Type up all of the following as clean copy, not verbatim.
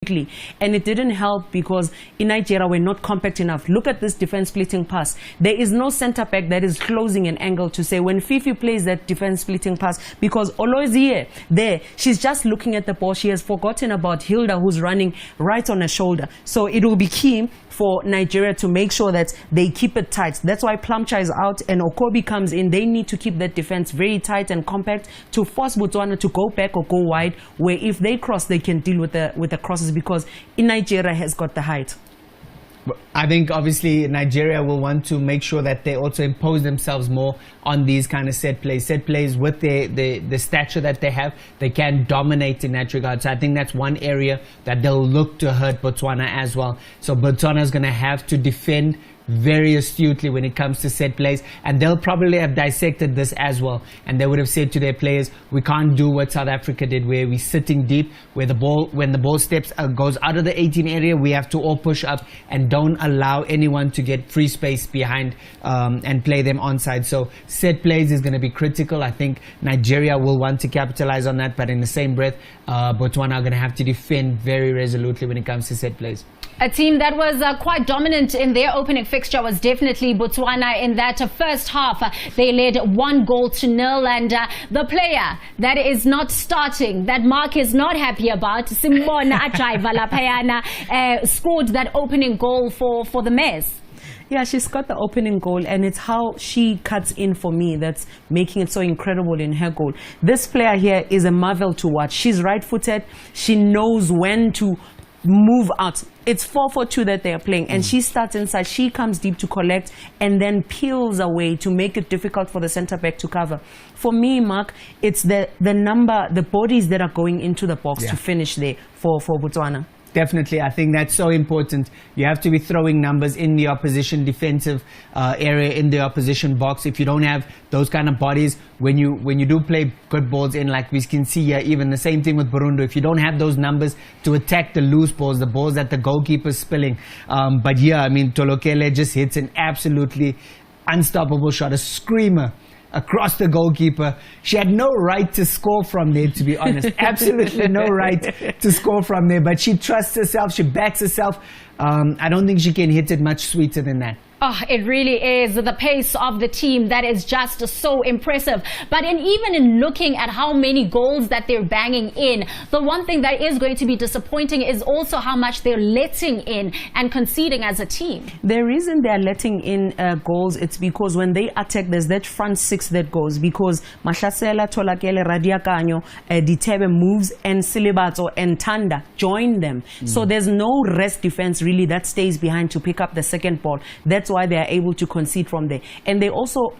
quickly. And it didn't help because in Nigeria, we're not compact enough. Look at this defense splitting pass. There is no center back that is closing an angle to say when Fifi plays that defense splitting pass, because Olozie there, she's just looking at the ball. She has forgotten about Hilda, who's running right on her shoulder. So it will be key for Nigeria to make sure that they keep it tight. That's why Plumcha is out and Okobi comes in. They need to keep that defense very tight and compact to force Botswana to go back or go wide, where if they cross, they can deal with the crosses, because in Nigeria has got the height. I think obviously Nigeria will want to make sure that they also impose themselves more on these kind of set plays. Set plays with the stature that they have, they can dominate in that regard. So I think that's one area that they'll look to hurt Botswana as well. So Botswana is going to have to defend very astutely when it comes to set plays, and they'll probably have dissected this as well, and they would have said to their players, we can't do what South Africa did, where we're sitting deep, where the ball, when the ball steps goes out of the 18 area, we have to all push up and don't allow anyone to get free space behind and play them onside. So set plays is going to be critical. I think Nigeria will want to capitalize on that, but in the same breath, Botswana are going to have to defend very resolutely when it comes to set plays. A team that was quite dominant in their opening fixture was definitely Botswana. In that first half, they led 1-0, and the player that is not starting, that Mark is not happy about, Simbona Achaiva Lapayana, scored that opening goal for the Maize. Yeah, she's got the opening goal, and it's how she cuts in for me that's making it so incredible in her goal. This player here is a marvel to watch. She's right-footed. She knows when to move out. It's 4-4-2 that they are playing, and she starts inside, she comes deep to collect and then peels away to make it difficult for the center back to cover. For me, Mark, it's the bodies that are going into the box to finish there for Botswana. Definitely, I think that's so important. You have to be throwing numbers in the opposition defensive area, in the opposition box. If you don't have those kind of bodies, when you do play good balls in, like we can see here, even the same thing with Burundi, if you don't have those numbers to attack the loose balls, the balls that the goalkeeper's spilling. But yeah, I mean, Tolokele just hits an absolutely unstoppable shot, a screamer across the goalkeeper. She had no right to score from there, to be honest. Absolutely no right to score from there, but she trusts herself, she backs herself. I don't think she can hit it much sweeter than that. Oh, it really is the pace of the team that is just so impressive. But even in looking at how many goals that they're banging in, the one thing that is going to be disappointing is also how much they're letting in and conceding as a team. The reason they're letting in goals, it's because when they attack, there's that front six that goes, because Mahlasela, Tolakele, Radiakanyo, Ditebe moves, and Silibato and Tanda join them. So there's no rest defense really that stays behind to pick up the second ball. That's why they are able to concede from there. And they also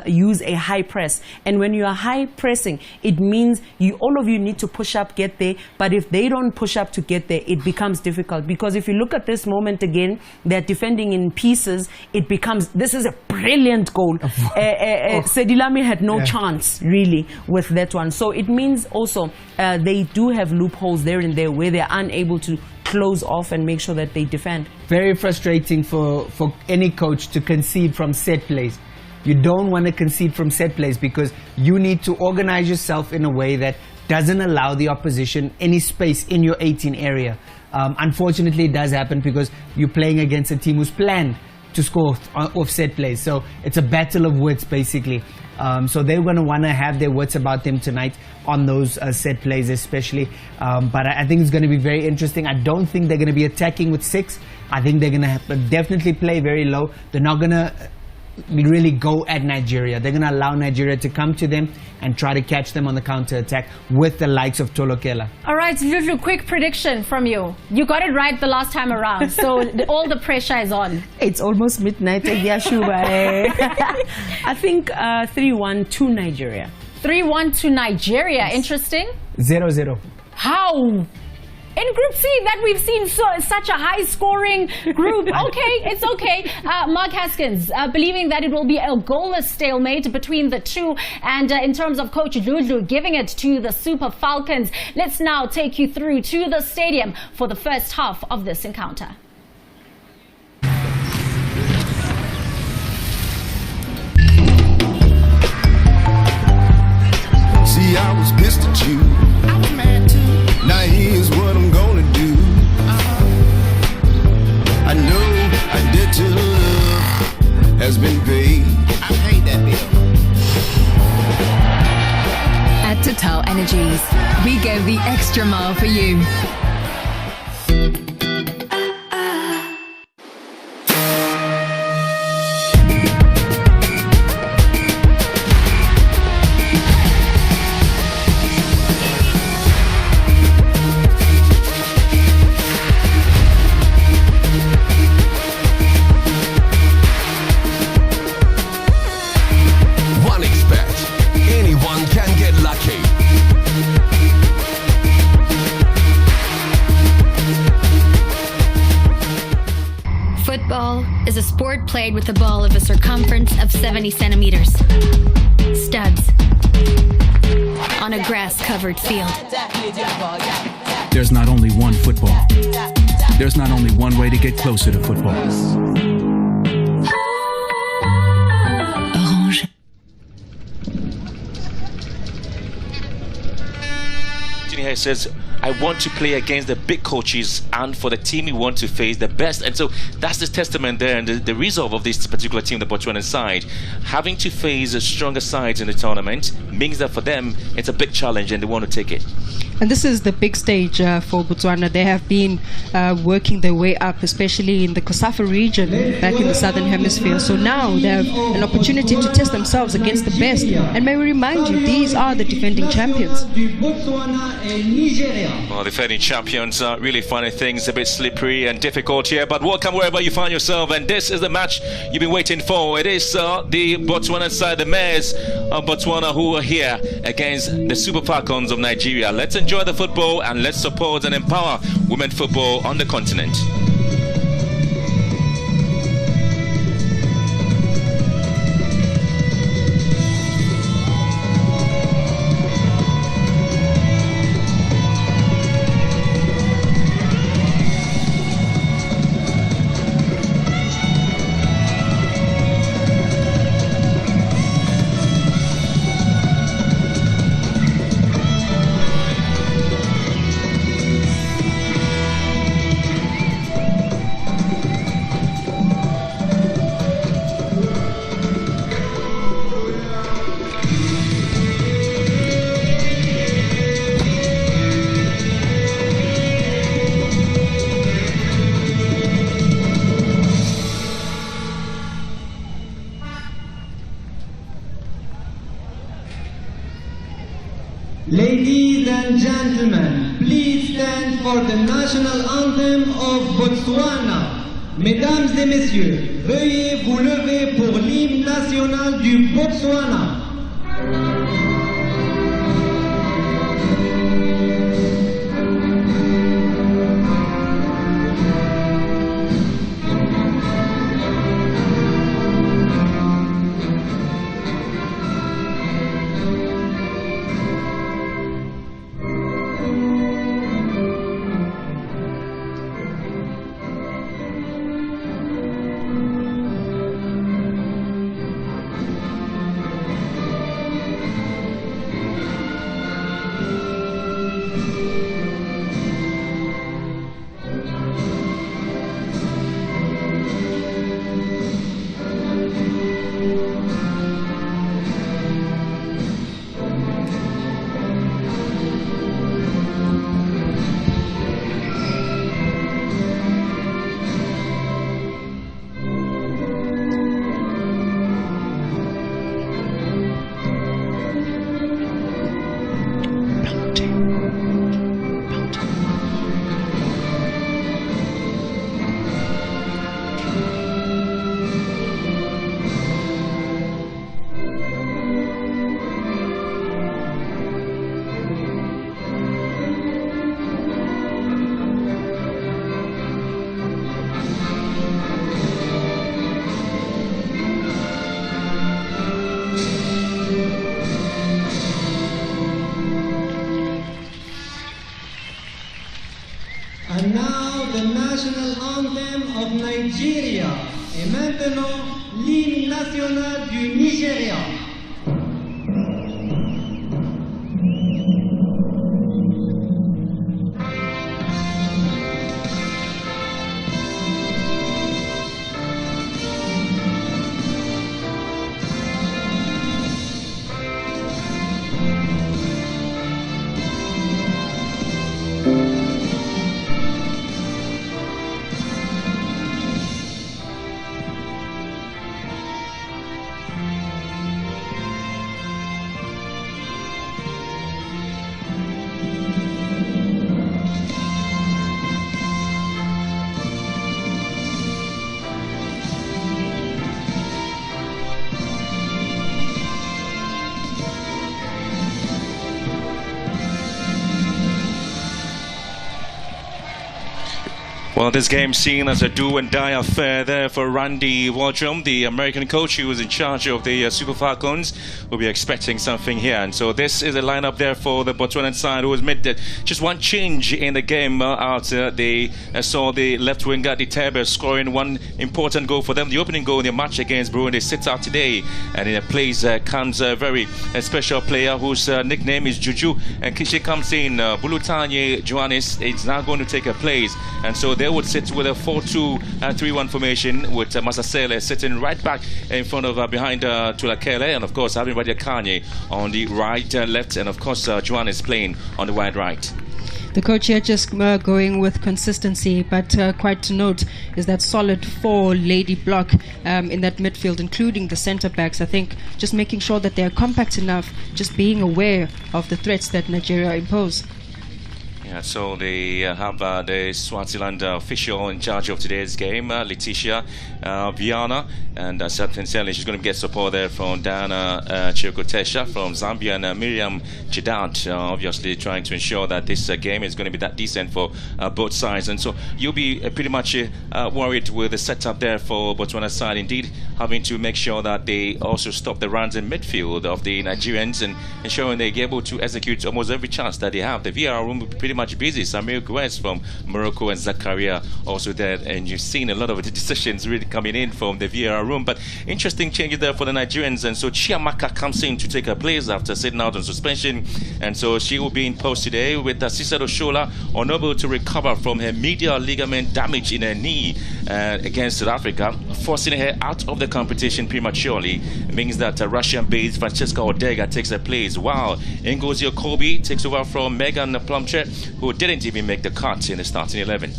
use a high press. And when you are high pressing, it means all of you need to push up, get there. But if they don't push up to get there, it becomes difficult. Because if you look at this moment again, they're defending in pieces. It becomes, this is a brilliant goal. Sedilami had no chance really with that one. So it means also they do have loopholes there and there where they're unable to close off and make sure that they defend. Very frustrating for any coach to concede from set plays. You don't want to concede from set plays because you need to organize yourself in a way that doesn't allow the opposition any space in your 18 area. Unfortunately, it does happen because you're playing against a team who's planned to score off set plays. So it's a battle of wits, basically. So they're going to want to have their wits about them tonight on those set plays especially. But I think it's going to be very interesting. I don't think they're going to be attacking with 6. I think they're going to definitely play very low. They're not going to really go at Nigeria. They're going to allow Nigeria to come to them and try to catch them on the counter-attack with the likes of Tolokela. All right, Lulu, quick prediction from you. You got it right the last time around, so all the pressure is on. It's almost midnight. I think 3-1 to Nigeria. 3-1 to Nigeria. Yes. Interesting. 0-0. How? In Group C, that we've seen such a high-scoring group. Okay, it's okay. Mark Haskins, believing that it will be a goalless stalemate between the two. And in terms of Coach Lulu giving it to the Super Falcons, let's now take you through to the stadium for the first half of this encounter. See, I was pissed at you. I was mad too. Now here's what I'm gonna do. extra mile for you. Football is a sport played with a ball of a circumference of 70 centimeters. Studs. On a grass-covered field. There's not only one football. There's not only one way to get closer to football. Orange. He says, I want to play against the big coaches and for the team we want to face the best. And so that's the testament there, and the resolve of this particular team, the Botswana side, having to face the stronger sides in the tournament means that for them it's a big challenge and they want to take it. And this is the big stage for Botswana. They have been working their way up, especially in the COSAFA region back in the southern hemisphere. So now they have an opportunity to test themselves against the best. And may we remind you, these are the defending champions. Well, defending champions are really finding things a bit slippery and difficult here, but welcome wherever you find yourself, and this is the match you've been waiting for. It is the Botswana side, the Mares of Botswana, who are here against the Super Falcons of Nigeria. Let's enjoy the football and let's support and empower women football on the continent. Ladies and gentlemen, please stand for the national anthem of Botswana. Mesdames et messieurs, veuillez vous lever pour l'hymne national du Botswana. And now the national anthem of Nigeria. Et maintenant l'hymne national du Nigeria. Well, this game seen as a do and die affair there for Randy Waldrum, the American coach who was in charge of the Super Falcons. We'll be expecting something here. And so this is a lineup there for the Botswana side, who has made just one change in the game after they saw the left winger Ditebe scoring one important goal for them. The opening goal in the match against Burundi sits out today, and in a place comes a very special player whose nickname is Juju, and Kishi comes in. Bulutanye Johannes is now going to take a place, and so they would sit with a 4-2-3-1 formation with Masasele sitting right back in front of behind Tulakele, and of course having Radia Kanye on the right left, and of course Johannes playing on the wide right. The coach here just going with consistency, but quite to note is that solid 4-lady block in that midfield, including the centre backs. I think just making sure that they're compact enough, just being aware of the threats that Nigeria impose. Yeah, so they have the Swaziland official in charge of today's game, Letitia Viana, and sincerely she's going to get support there from Diana Chirkotesha from Zambia, and Miriam Chidat, obviously trying to ensure that this game is going to be that decent for both sides. And so you'll be pretty much worried with the setup there for Botswana side, indeed having to make sure that they also stop the runs in midfield of the Nigerians and ensuring they're able to execute almost every chance that they have. The VAR room will be pretty much busy. Samir Guez from Morocco and Zakaria also there, and you've seen a lot of the decisions really coming in from the VAR room. But interesting changes there for the Nigerians, and so Chiamaka comes in to take her place after sitting out on suspension, and so she will be in post today with Cicero Shola unable to recover from her medial ligament damage in her knee against South Africa, forcing her out of the competition prematurely. It means that Russian-based Francesca Odega takes her place, while Ngozi Okobi takes over from Megan Plumcher, who didn't even make the cut in the starting 11.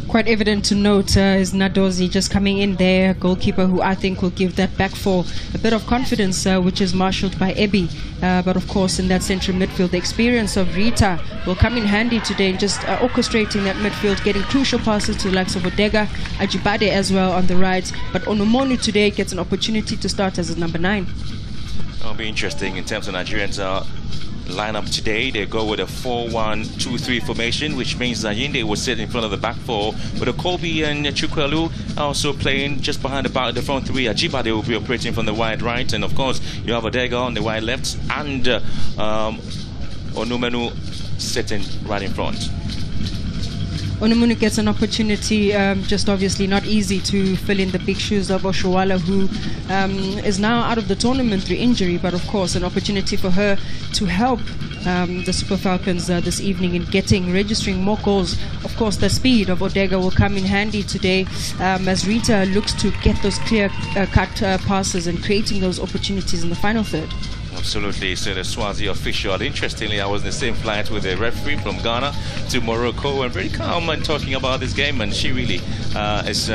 Quite evident to note is Nadozi just coming in there, goalkeeper who I think will give that back four a bit of confidence, which is marshalled by Ebi. But of course in that central midfield, the experience of Rita will come in handy today, just orchestrating that midfield, getting crucial passes to the likes of Odega, Ajibade as well on the right. But Onomonu today gets an opportunity to start as a number 9. It'll be interesting in terms of Nigerians lineup today. They go with a 4-1-2-3 formation, which means Yinde will sit in front of the back four, with Okobi and Chukwelu also playing just behind the front three. Ajibade will be operating from the wide right, and of course you have Odega on the wide left, and Onumenu sitting right in front. Onumunu gets an opportunity, just obviously not easy to fill in the big shoes of Oshowala, who is now out of the tournament through injury, but of course an opportunity for her to help the Super Falcons this evening in registering more goals. Of course the speed of Odega will come in handy today as Rita looks to get those clear-cut passes and creating those opportunities in the final third. Absolutely. So the Swazi official, interestingly, I was in the same flight with a referee from Ghana to Morocco, and very calm and talking about this game, and she really is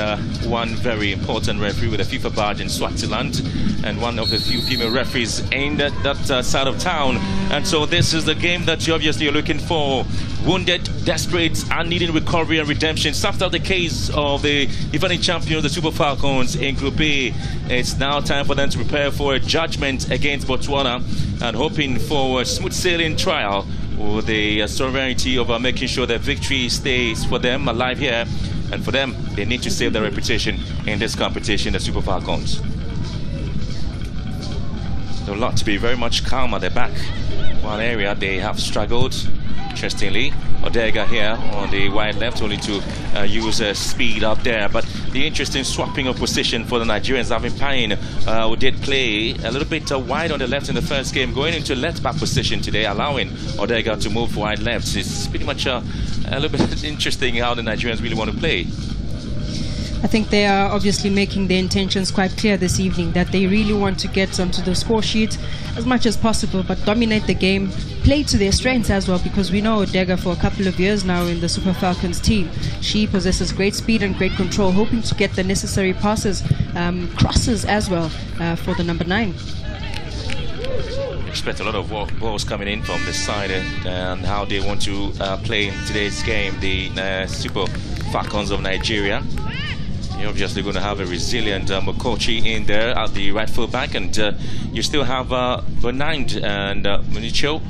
one very important referee with a FIFA badge in Swaziland, and one of the few female referees in that side of town. And so this is the game that you obviously are looking for. Wounded, desperate, and needing recovery and redemption. After the case of the defending champions, the Super Falcons in Group A, it's now time for them to prepare for a judgment against Botswana and hoping for a smooth sailing trial with the sovereignty of making sure that victory stays for them alive here. And for them, they need to save their reputation in this competition, the Super Falcons. There's a lot to be very much calm at the back. One area they have struggled. Interestingly, Odega here on the wide left, only to use speed up there. But the interesting swapping of position for the Nigerians, having Payne, who did play a little bit wide on the left in the first game, going into left back position today, allowing Odega to move wide left. It's pretty much a little bit interesting how the Nigerians really want to play. I think they are obviously making their intentions quite clear this evening, that they really want to get onto the score sheet as much as possible, but dominate the game, play to their strengths as well, because we know Odega for a couple of years now in the Super Falcons team. She possesses great speed and great control, hoping to get the necessary passes, crosses as well for the number 9. Expect a lot of balls coming in from this side and how they want to play in today's game, the Super Falcons of Nigeria. You're obviously going to have a resilient Mokochi in there at the right full back, and you still have Bernard and Municho,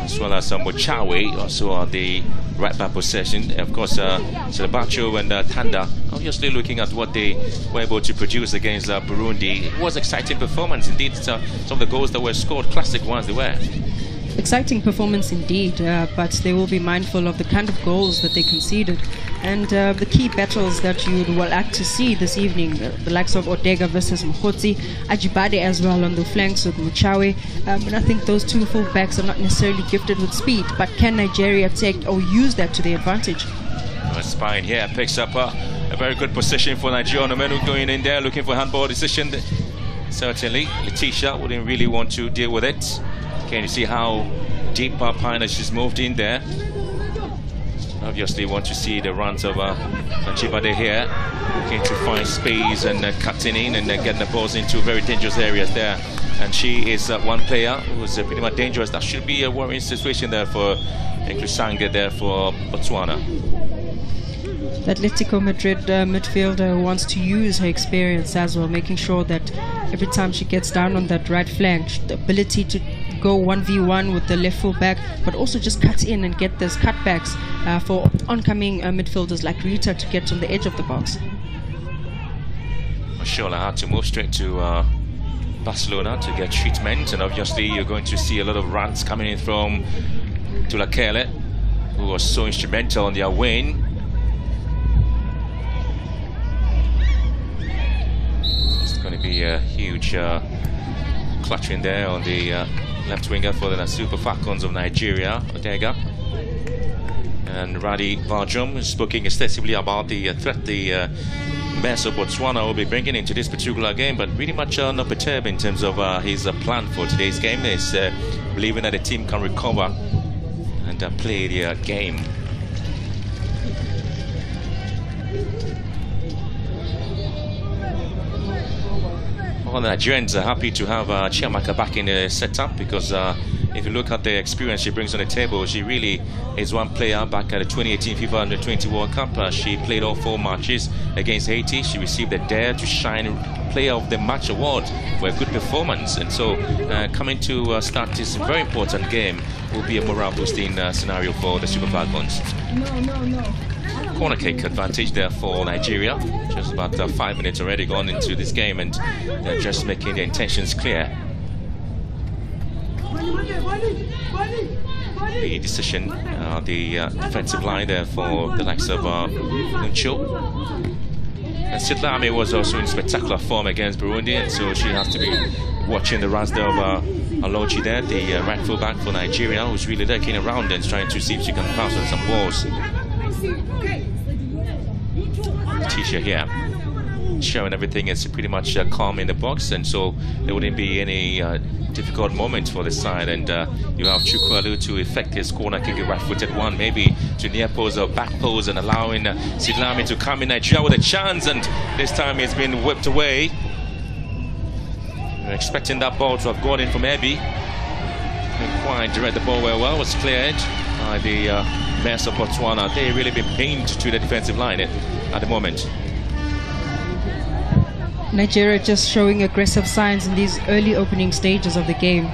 as well as Mochawe also at the right back possession. Of course, Selebacho and Tanda obviously looking at what they were able to produce against Burundi. It was exciting performance indeed. Some of the goals that were scored, classic ones they were. Exciting performance indeed, but they will be mindful of the kind of goals that they conceded and the key battles that you would like to see this evening, the likes of Odega versus Mkhotsi, Ajibade as well on the flanks with Muchawe, and I think those two full-backs are not necessarily gifted with speed, but can Nigeria take or use that to their advantage? Spine here picks up a very good position for Nigeria. Nomenu going in there looking for handball decision. Certainly, Letitia wouldn't really want to deal with it. Can you see how deep Pina she's moved in there? Obviously want to see the runs of Ajibade here, looking to find space and cutting in and getting the balls into very dangerous areas there. And she is one player who's pretty much dangerous. That should be a worrying situation there for Nklusanga there for Botswana. The Atletico Madrid midfielder wants to use her experience as well, making sure that every time she gets down on that right flank, the ability to go 1v1 with the left full back, but also just cut in and get those cutbacks for oncoming midfielders like Rita to get on the edge of the box. Shola had to move straight to Barcelona to get treatment, and obviously you're going to see a lot of runs coming in from Tulakele, who was so instrumental in their win. It's going to be a huge clutching there on the left winger for the Super Falcons of Nigeria, Odega. And Radi Vajum is speaking extensively about the threat the Mayor of Botswana will be bringing into this particular game, but really much not perturbed in terms of his plan for today's game. Is believing that the team can recover and play their game. Well, the Nigerians are happy to have Chiamaka back in the setup because if you look at the experience she brings on the table, she really is one player. Back at the 2018 FIFA Under-20 World Cup, she played all 4 matches against Haiti. She received the Dare to Shine Player of the Match award for a good performance, and so coming to start this very important game will be a morale boosting scenario for the Super Falcons. Corner kick advantage there for Nigeria. Just about 5 minutes already gone into this game, and they're just making their intentions clear. The decision, the defensive line there for the likes of Uncho. And Sitlami was also in spectacular form against Burundi, and so she has to be watching the runs there of Alochi there, the right full back for Nigeria, who's really looking around and trying to see if she can pass on some balls. Tisha here showing everything is pretty much calm in the box, and so there wouldn't be any difficult moments for the side. And you have Chukwalu to effect his corner kick, a right-footed one, maybe to near pose or back pose, and allowing Sidlami to come in Nigeria with a chance, and this time it's been whipped away. We're expecting that ball to have gone in from Ebi. Didn't quite direct the ball well, was cleared by the Mayor of Botswana. They've really been pinned to the defensive line at the moment. Nigeria just showing aggressive signs in these early opening stages of the game.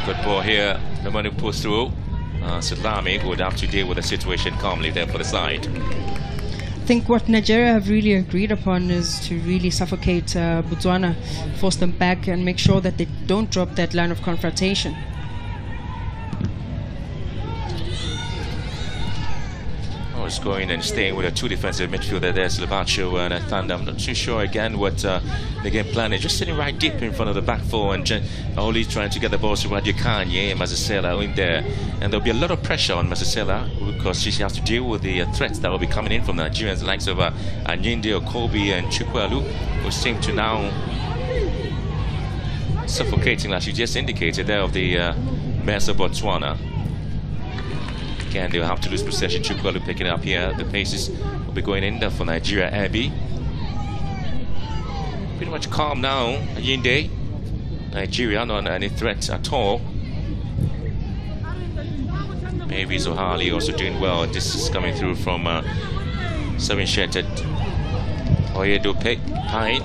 Good ball here. The one who pulls through. Sidlami would have to deal with the situation calmly there for the side. I think what Nigeria have really agreed upon is to really suffocate Botswana, force them back and make sure that they don't drop that line of confrontation. Is going and staying with a 2 defensive midfielder there, Selebacho and Thanda. I'm not too sure again what the game plan is. Just sitting right deep in front of the back 4 and only trying to get the ball to Radiakanye and Mazasela in there. And there'll be a lot of pressure on Mazasela because she has to deal with the threats that will be coming in from the Nigerians, the likes of Anyinde, Okobi and Chukwalu, who seem to now suffocating, like you just indicated there, of the Mayor of Botswana. Again, they'll have to lose possession. Chukwalu picking it up here. The paces will be going in there for Nigeria. Ebi pretty much calm now. Anyinde, Nigeria not any threat at all. Maybe Zohali also doing well. This is coming through from Seven Shetted Oyedope Pine.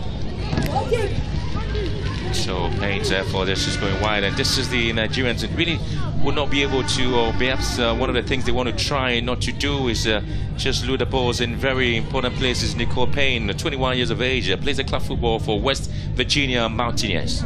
So Payne's therefore this is going wide, and this is the Nigerians that really would not be able to, or perhaps one of the things they want to try not to do is just lure the balls in very important places. Nicole Payne, 21 years of age, plays a club football for West Virginia Mountaineers.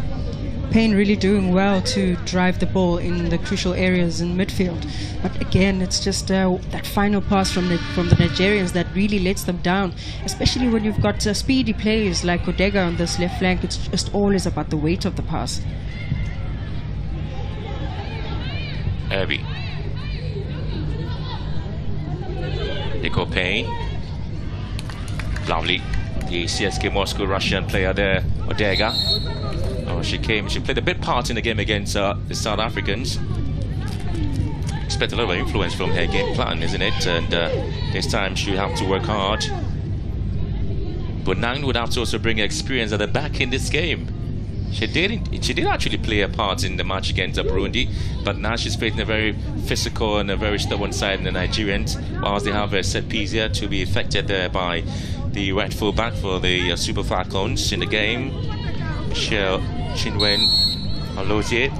Payne really doing well to drive the ball in the crucial areas in midfield, but again it's just that final pass from the Nigerians that really lets them down, especially when you've got speedy players like Odega on this left flank. It's just always about the weight of the pass. Abby, Nicole Payne, lovely, the CSK Moscow Russian player there, Odega. Oh, she played a big part in the game against the South Africans. Expect a lot of influence from her game plan, isn't it? And this time she'll have to work hard. But Nang would have to also bring experience at the back in this game. She did actually play a part in the match against Burundi, but now she's facing a very physical and a very stubborn side in the Nigerians, whilst they have a set piece here to be affected there by the right fullback for the Super Falcons in the game, Michelle Chinwen Alozie.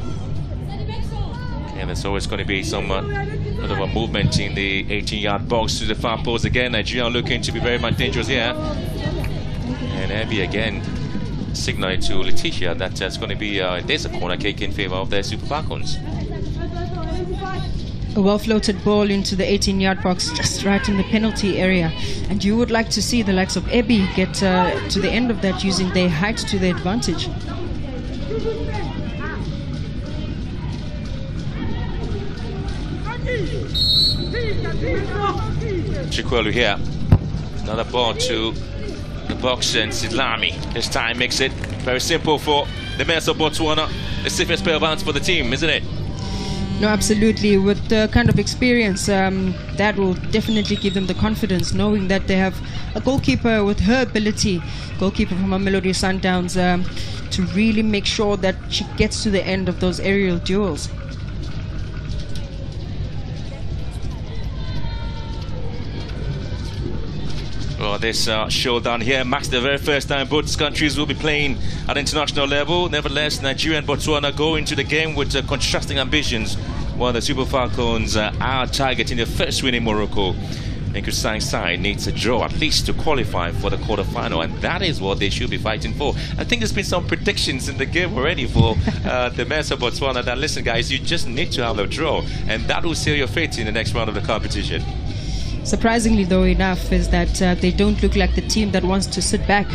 And there's always going to be some lot of a movement in the 18-yard box to the far post again. Nigeria looking to be very much dangerous here. And Abby again signaling to Letitia that there's going to be there's a corner kick in favor of the Super Falcons. A well-floated ball into the 18-yard box, just right in the penalty area, and you would like to see the likes of Abby get to the end of that using their height to their advantage. Chikwelu here, another ball to the box, and Sidlami this time makes it very simple for the men of Botswana. The safest pair of hands for the team, isn't it? No, absolutely. With the kind of experience, that will definitely give them the confidence, knowing that they have a goalkeeper with her ability, goalkeeper from Mamelodi Sundowns, to really make sure that she gets to the end of those aerial duels. Well, this showdown here marks the very first time both countries will be playing at international level. Nevertheless, Nigeria and Botswana go into the game with contrasting ambitions, while the Super Falcons are targeting the first win in Morocco. Nkusan's side needs a draw at least to qualify for the quarterfinal, and that is what they should be fighting for. I think there's been some predictions in the game already for the men of Botswana that, listen guys, you just need to have a draw, and that will seal your fate in the next round of the competition. Surprisingly, though, enough is that they don't look like the team that wants to sit back.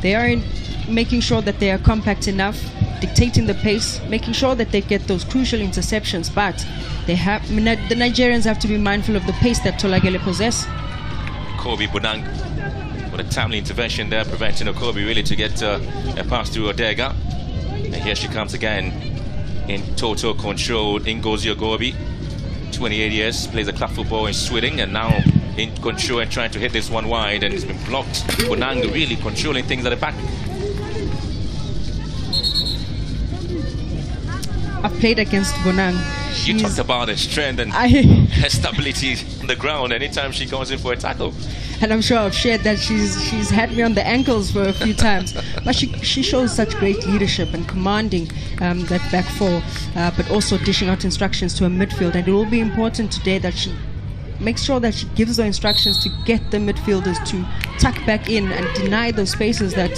They are making sure that they are compact enough, dictating the pace, making sure that they get those crucial interceptions. But the Nigerians have to be mindful of the pace that Tolagele possess. Kobe Bunang with a timely intervention there, preventing Okobi really to get a pass to Odega. And here she comes again in total control. Ngozi Ogobi, 28 years, plays a club football in Sweden, and now in control and trying to hit this one wide, and it's been blocked. Bonang really controlling things at the back. I've played against Bonang. You talked about her strength and her stability on the ground anytime she goes in for a tackle. And I'm sure I've shared that she's had me on the ankles for a few times. But she shows such great leadership and commanding that back four, but also dishing out instructions to a midfield. And it will be important today that she makes sure that she gives the instructions to get the midfielders to tuck back in and deny those spaces that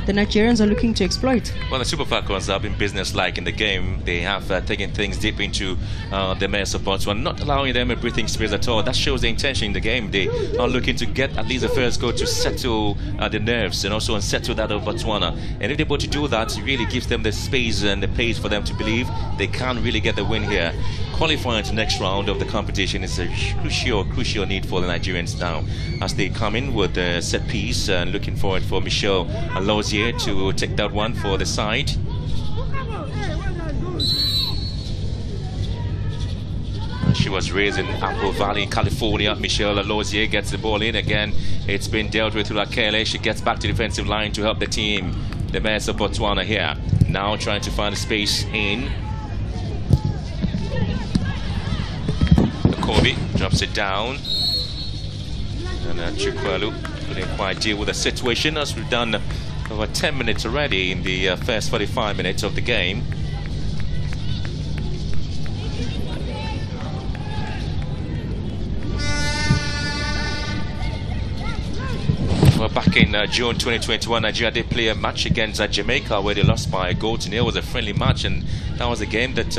the Nigerians are looking to exploit. Well, the Super Falcons have been business-like in the game. They have taken things deep into the men of Botswana, not allowing them a breathing space at all. That shows the intention in the game. They are looking to get at least the first goal to settle the nerves and also unsettle that of Botswana. And if they're able to do that, it really gives them the space and the pace for them to believe they can really get the win here. Qualifying to the next round of the competition is a crucial need for the Nigerians now, as they come in with the set piece and looking forward for Michelle Alozie to take that one for the side. She was raised in Apple Valley, California. Michelle Alozie gets the ball in again. It's been dealt with through Akele. She gets back to the defensive line to help the team. The men of Botswana here now trying to find a space in. Kobe drops it down, and Chikwelu couldn't quite deal with the situation, as we've done over 10 minutes already in the first 45 minutes of the game. Well, back in June 2021, Nigeria did play a match against Jamaica where they lost by a goal to nil. It was a friendly match, and that was a game that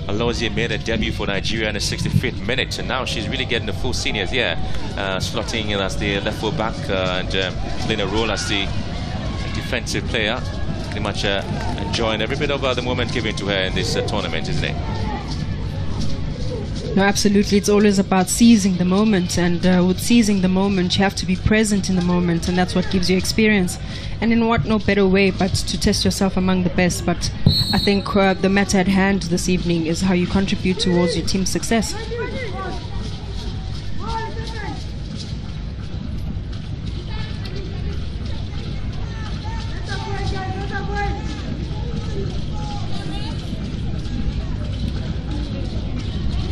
Alozie made a debut for Nigeria in the 65th minute, and now she's really getting the full seniors here, slotting in as the left full back and playing a role as the defensive player. Pretty much enjoying every bit of the moment given to her in this tournament, isn't it? No, absolutely. It's always about seizing the moment, and with seizing the moment, you have to be present in the moment, and that's what gives you experience. And in what no better way but to test yourself among the best. But I think the matter at hand this evening is how you contribute towards your team's success.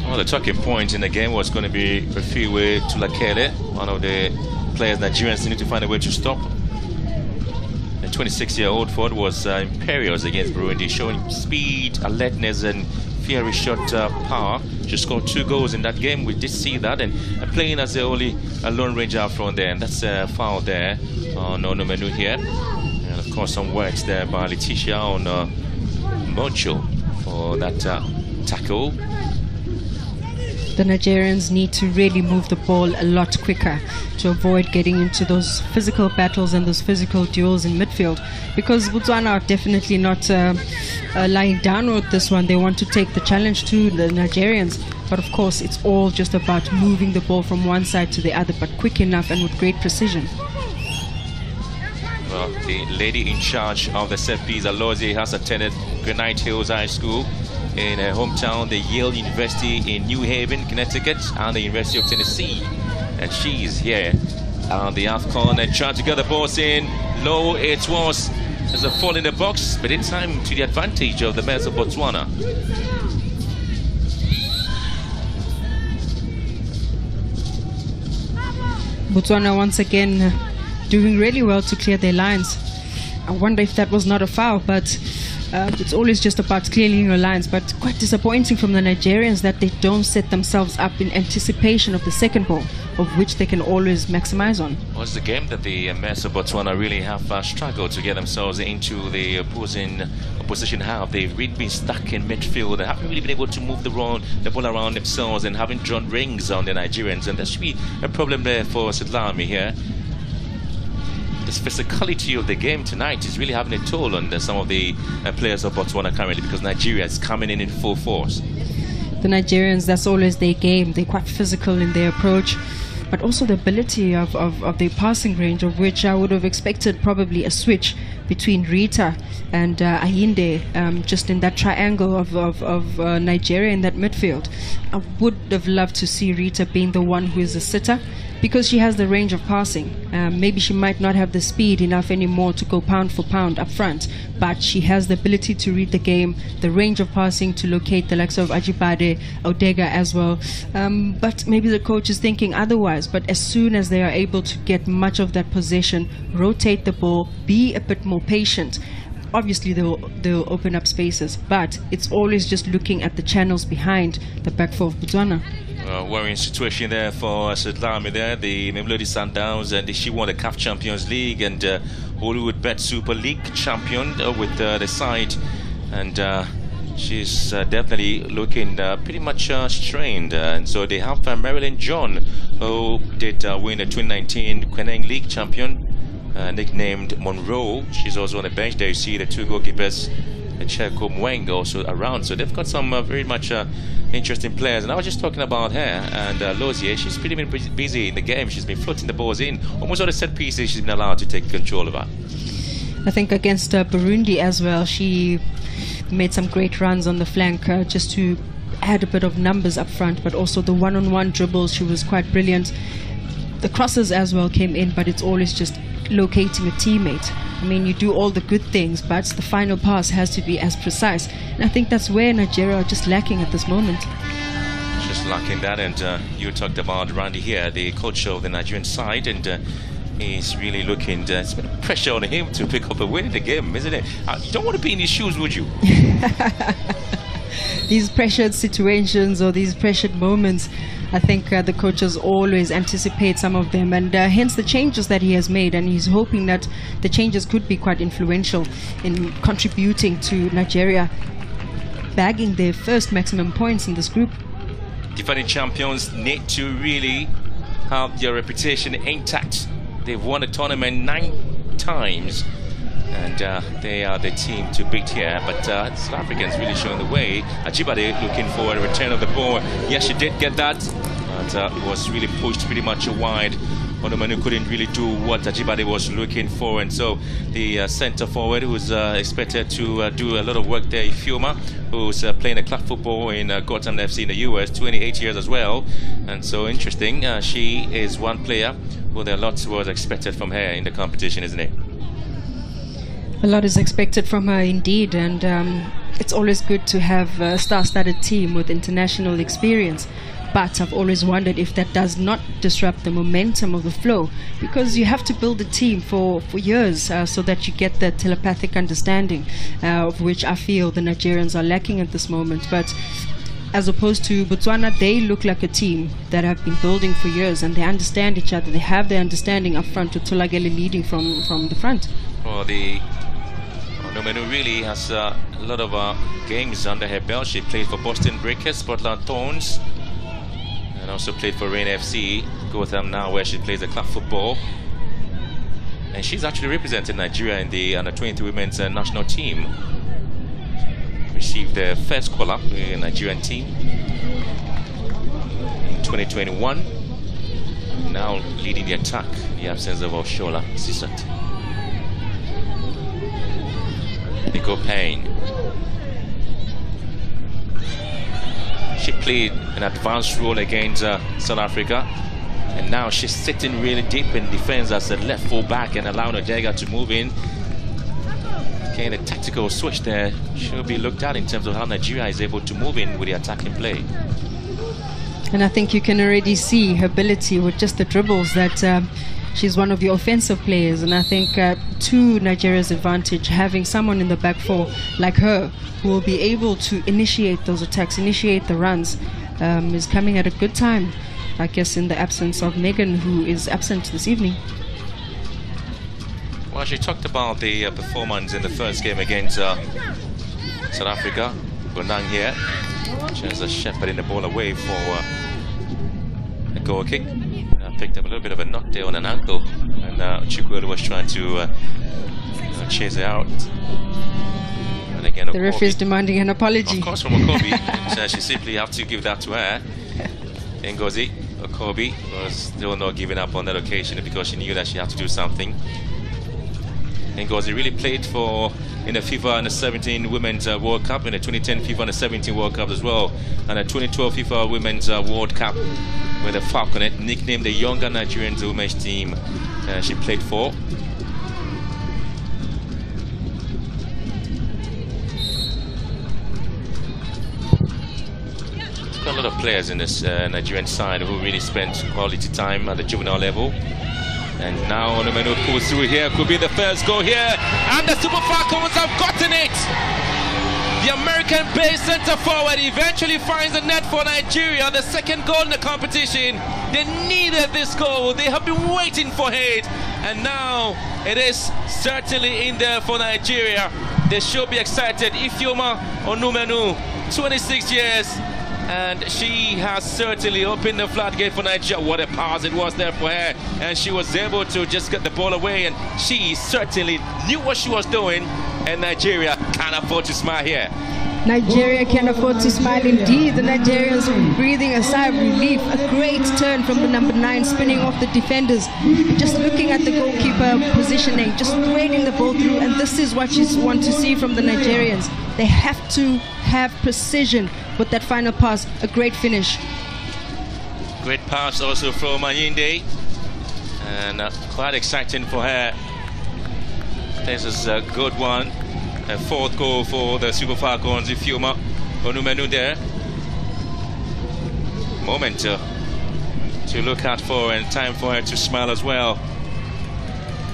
Well, the talking point in the game was going to be Refiwe Tulakele, one of the players Nigerians need to find a way to stop. The 26-year-old forward was imperious against Burundi, showing speed, alertness and fiery shot power. She scored 2 goals in that game. We did see that, and playing as the only lone ranger out front there, and that's a foul there on Onomenu here. And of course some works there by Letitia on Mocho for that tackle. The Nigerians need to really move the ball a lot quicker to avoid getting into those physical battles and those physical duels in midfield, because Botswana are definitely not lying down with this one. They want to take the challenge to the Nigerians, but of course it's all just about moving the ball from one side to the other, but quick enough and with great precision. Well, the lady in charge of the set piece, Alozie, has attended Granite Hills High School in her hometown, the Yale University in New Haven, Connecticut, and the University of Tennessee. And she's here on the AFCON and trying to get the balls in. Low it was. There's a fall in the box, but in time to the advantage of the Mets of Botswana. Botswana once again doing really well to clear their lines. I wonder if that was not a foul, but it's always just about clearing your lines. But quite disappointing from the Nigerians that they don't set themselves up in anticipation of the second ball, of which they can always maximize on. Well, it's the game that the Mets of Botswana really have struggled to get themselves into the opposition half. They've really been stuck in midfield and haven't really been able to move the ball around themselves, and haven't drawn rings on the Nigerians, and there should be a problem there for Sedlami here. This physicality of the game tonight is really having a toll on some of the players of Botswana currently, because Nigeria is coming in full force. The Nigerians, that's always their game. They're quite physical in their approach, but also the ability of their passing range, of which I would have expected probably a switch between Rita and Ayinde, just in that triangle of Nigeria in that midfield. I would have loved to see Rita being the one who is a sitter, because she has the range of passing. Maybe she might not have the speed enough anymore to go pound for pound up front, but she has the ability to read the game, the range of passing to locate the likes of Ajibade, Odega as well. But maybe the coach is thinking otherwise. But as soon as they are able to get much of that possession, rotate the ball, be a bit more patient, obviously they'll open up spaces, but it's always just looking at the channels behind the back four of Botswana. Worrying situation there for Sedlami there, the Mamelodi Sundowns, and she won the CAF Champions League and Hollywood Bet Super League champion with the side, and she's definitely looking pretty much strained. And so they have Marilyn John, who did win the 2019 Kweneng League champion, nicknamed Monroe. She's also on the bench there. You see the 2 goalkeepers, Cheko Mweng, also around. So they've got some very much interesting players. And I was just talking about her and Lozier. She's pretty been busy in the game. She's been floating the balls in. Almost all the set pieces she's been allowed to take control of her. I think against Burundi as well, she made some great runs on the flank just to add a bit of numbers up front, but also the one-on-one dribbles, she was quite brilliant. The crosses as well came in, but it's always just locating a teammate. I mean, you do all the good things, but the final pass has to be as precise. And I think that's where Nigeria are just lacking at this moment. Just lacking that. And you talked about Randy here, the coach of the Nigerian side, and He's really looking, it's been pressure on him to pick up a win in the game, isn't it? You don't want to be in his shoes, would you? These pressured situations or these pressured moments, I think the coaches always anticipate some of them, and hence the changes that he has made, and he's hoping that the changes could be quite influential in contributing to Nigeria bagging their first maximum points in this group. Defending champions need to really have their reputation intact. They've won the tournament 9 times, and they are the team to beat here. But South Africans really showing the way. Ajibade looking for a return of the ball. Yes, she did get that, but it was really pushed pretty much wide. Onumenu couldn't really do what Ajibade was looking for, and so the centre forward, who's expected to do a lot of work there, Ifeoma, who's playing a club football in Gotham FC in the US, 28 years as well. And so interesting, she is one player who there are lots was expected from her in the competition, isn't it? A lot is expected from her indeed, and it's always good to have a star-studded team with international experience. But I've always wondered if that does not disrupt the momentum of the flow, because you have to build a team for years so that you get that telepathic understanding, of which I feel the Nigerians are lacking at this moment. But as opposed to Botswana, they look like a team that have been building for years, and they understand each other. They have their understanding up front, with Tolagele leading from the front. Well, Onumenu really has a lot of games under her belt. She played for Boston Breakers, Portland Thorns, and also played for Rain FC, Gotham now, where she plays the club football. And she's actually represented Nigeria in the under-23 women's national team. Received the first call-up with the Nigerian team in 2021. Now leading the attack in the absence of Oshola Sisat. Nico Payne. She played an advanced role against South Africa, and now she's sitting really deep in defense as a left full back and allowing Odega to move in. Getting a tactical switch there should be looked at in terms of how Nigeria is able to move in with the attacking play. And I think you can already see her ability with just the dribbles that she's one of the offensive players, and I think to Nigeria's advantage, having someone in the back four like her who will be able to initiate those attacks, initiate the runs, is coming at a good time, I guess, in the absence of Megan, who is absent this evening. Well, she talked about the performance in the first game against South Africa. Bonang here, just shepherding the ball away for a goal kick. Picked up a little bit of a knock there on an ankle, and Chukwuelu was trying to chase her out. And again, the referee is demanding an apology. Of course, from Okobi. And, she simply have to give that to her. Ngozi Okobi was still not giving up on that occasion because she knew that she had to do something. Ngozi really played in the FIFA Under-17 Women's World Cup, in the 2010 FIFA Under-17 World Cup as well, and the 2012 FIFA Women's World Cup with the Falconet, nicknamed the younger Nigerian women's team she played for. There's quite a lot of players in this Nigerian side who really spent quality time at the juvenile level. And now Onumenu pulls through here, could be the first goal here, and the Super Falcons have gotten it! The American-based centre forward eventually finds the net for Nigeria, the second goal in the competition. They needed this goal, they have been waiting for it, and now it is certainly in there for Nigeria. They should be excited. Ifeoma Onumenu, 26 years, and she has certainly opened the floodgate for Nigeria. What a pass it was there for her, and she was able to just get the ball away, and she certainly knew what she was doing, and Nigeria can't afford to smile here. Nigeria can afford to smile indeed. The Nigerians breathing a sigh of relief. A great turn from the number 9, spinning off the defenders, just looking at the goalkeeper positioning, just threading the ball through, and this is what you want to see from the Nigerians. They have to have precision with that final pass. A great finish. Great pass also from Mayinde, and quite exciting for her. This is a good one. A 4th goal for the Super Falcons. Ifeoma Onumenu there. Moment to look out for, and time for her to smile as well.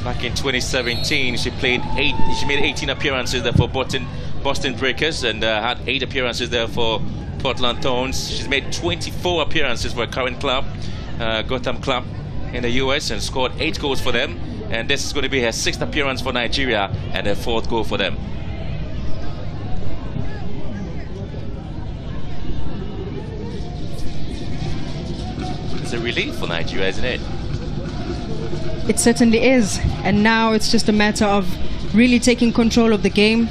Back in 2017, she made 18 appearances there for Boston Breakers and had 8 appearances there for Portland Thorns. She's made 24 appearances for her current club, Gotham Club in the US, and scored 8 goals for them. And this is going to be her 6th appearance for Nigeria and her 4th goal for them. It's a relief for Nigeria, isn't it? It certainly is. And now it's just a matter of really taking control of the game.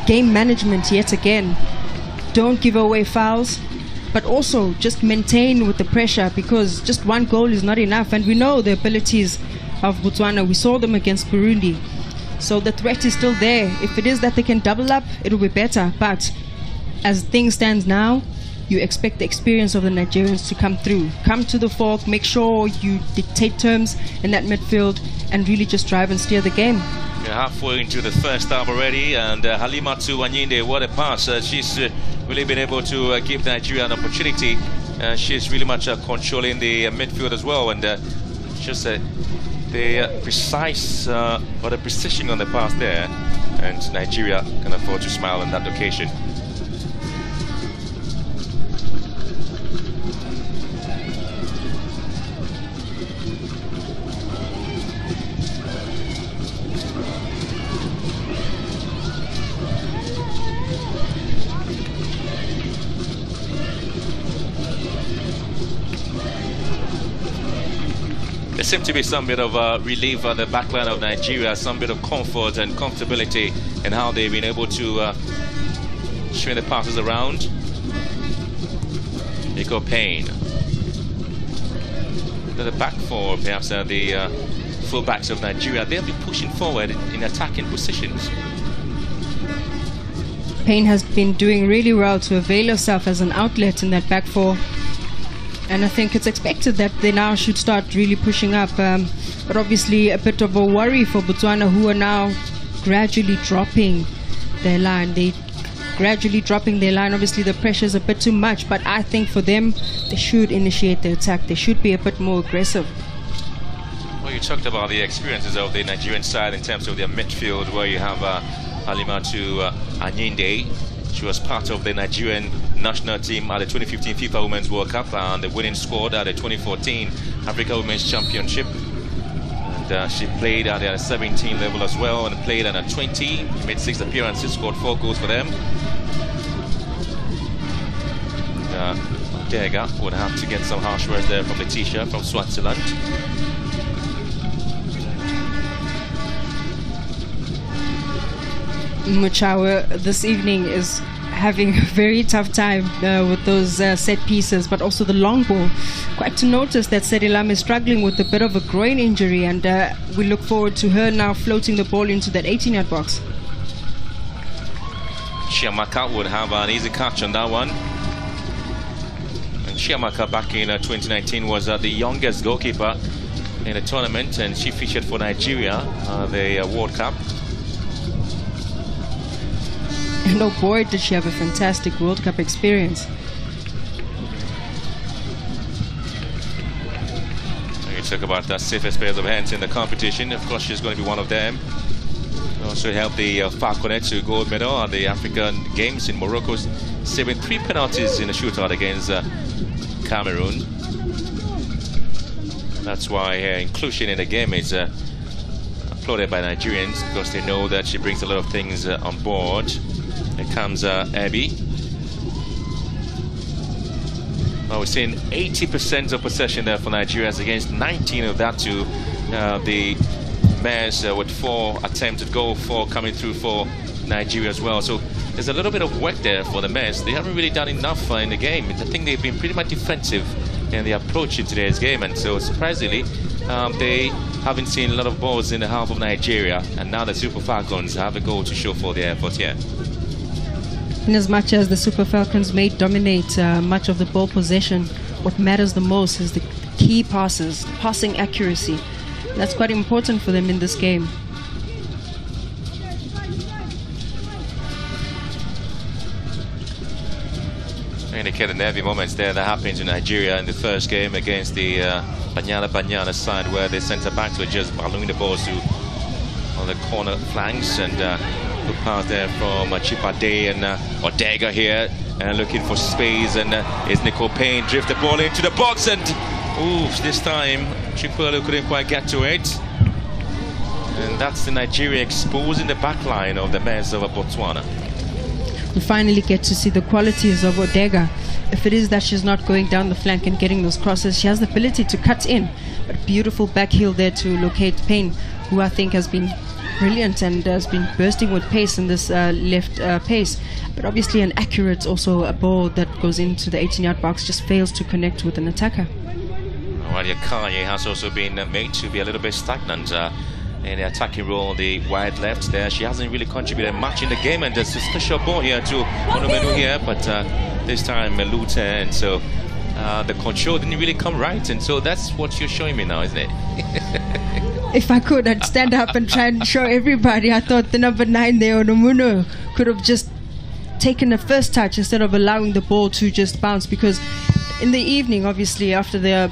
Game management yet again. Don't give away fouls, but also just maintain with the pressure, because just one goal is not enough. And we know the abilities of Botswana. We saw them against Burundi. So the threat is still there. If it is that they can double up, it'll be better. But as things stand now, you expect the experience of the Nigerians to come through. Come to the fork, make sure you dictate terms in that midfield and really just drive and steer the game. We're halfway into the first half already, and Halimatu Anyinde, what a pass. She's really been able to give Nigeria an opportunity. She's really much controlling the midfield as well, and just the precise or the precision on the pass there, and Nigeria can afford to smile on that occasion. There seems to be some bit of relief on the backline of Nigeria, some bit of comfort and comfortability in how they've been able to swing the passes around. Nico Payne. The back four, perhaps the full-backs of Nigeria, they'll be pushing forward in attacking positions. Payne has been doing really well to avail herself as an outlet in that back four. And I think it's expected that they now should start really pushing up. But obviously a bit of a worry for Botswana, who are now gradually dropping their line. Obviously the pressure is a bit too much, but I think for them, they should initiate the attack. They should be a bit more aggressive. Well, you talked about the experiences of the Nigerian side in terms of their midfield, where you have Halimatu Anyinde. She was part of the Nigerian national team at the 2015 FIFA Women's World Cup and the winning squad at the 2014 Africa Women's Championship. And she played at the 17 level as well, and played at a 20, made 6 appearances, scored 4 goals for them. Dega would have to get some harsh words there from Letitia from Swaziland. Muchawa this evening is having a very tough time with those set pieces, but also the long ball. Quite to notice that Serilam is struggling with a bit of a groin injury, and we look forward to her now floating the ball into that 18-yard box. Chiamaka would have an easy catch on that one. And Chiamaka back in 2019 was the youngest goalkeeper in the tournament, and she featured for Nigeria the World Cup. And oh boy, did she have a fantastic World Cup experience. You talk about the safest pairs of hands in the competition. Of course, she's going to be one of them. Also helped the Falconets to gold medal at the African Games in Morocco, saving 3 penalties in a shootout against Cameroon. That's why her inclusion in the game is applauded by Nigerians, because they know that she brings a lot of things on board. Here comes Abby. Well, we're seeing 80% of possession there for Nigeria, against 19 of that to the Mares, with 4 attempted goal, 4 coming through for Nigeria as well. So there's a little bit of work there for the Mares. They haven't really done enough in the game. I think they've been pretty much defensive in the approach in today's game, and so surprisingly they haven't seen a lot of balls in the half of Nigeria, and now the Super Falcons have a goal to show for their effort here. In as much as the Super Falcons may dominate much of the ball possession, what matters the most is the key passes, passing accuracy. That's quite important for them in this game. Indicated the heavy moments there that happened in Nigeria in the first game against the Banyana side, where the centre backs were just ballooning the balls to on the corner flanks, and good pass there from Chipade and Odega here, and looking for space, and is Nicole Payne drift the ball into the box, and this time Chukwuelu couldn't quite get to it, and that's the Nigeria exposing the back line of the Mets of Botswana. We finally get to see the qualities of Odega. If it is that she's not going down the flank and getting those crosses, she has the ability to cut in. But beautiful back heel there to locate Payne, who I think has been brilliant and has been bursting with pace in this left pace. But obviously an accurate also a ball that goes into the 18-yard box just fails to connect with an attacker. Radia Kanye has also been made to be a little bit stagnant in the attacking role on the wide left there. She hasn't really contributed much in the game, and there's a special ball here to Onumenu here, but this time Lute, and so the control didn't really come right, and so that's what you're showing me now, isn't it? If I could, I'd stand up and try and show everybody. I thought the number 9 there, Onumenu, could have just taken the first touch instead of allowing the ball to just bounce, because in the evening, obviously, after the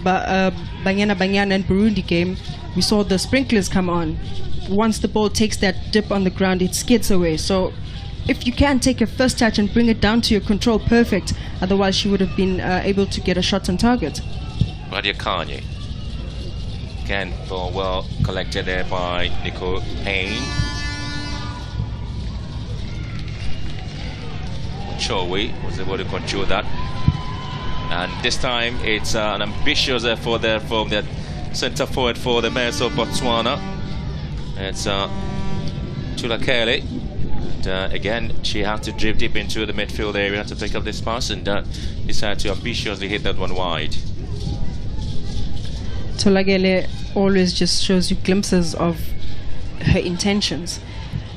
Banyana and Burundi game, we saw the sprinklers come on. Once the ball takes that dip on the ground, it skids away. So if you can take a first touch and bring it down to your control, perfect. Otherwise, she would have been able to get a shot on target. Radia Kanye. Again, ball well collected there by Nicole Payne. Chowi was able to control that. And this time it's an ambitious effort there from the centre forward for the Mets of Botswana. It's Tulakele. And again, she had to drift deep into the midfield area to pick up this pass, and decided to ambitiously hit that one wide. Tulagele always just shows you glimpses of her intentions.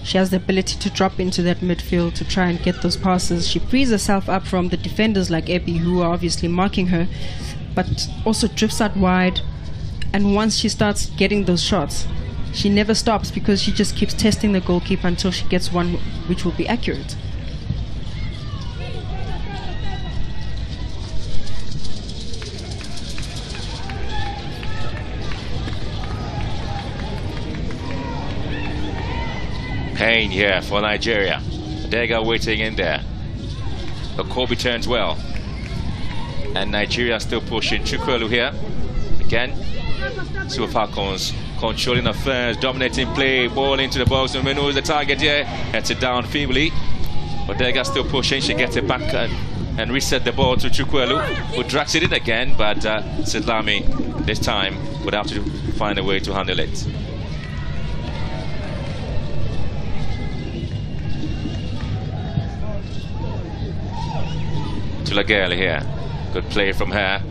She has the ability to drop into that midfield to try and get those passes. She frees herself up from the defenders like Epi, who are obviously marking her, but also drifts out wide. And once she starts getting those shots, she never stops, because she just keeps testing the goalkeeper until she gets one which will be accurate. Payne here for Nigeria. Odega waiting in there. But Kobe turns well. And Nigeria still pushing. Chukwuelu here. Again. Super Falcons controlling affairs, dominating play, ball into the box. Onumenu is the target here. Heads it down feebly. Odega still pushing. She gets it back and reset the ball to Chukwuelu, who drags it in again. But Sidlami this time would have to find a way to handle it. Tulagele here, good play from her,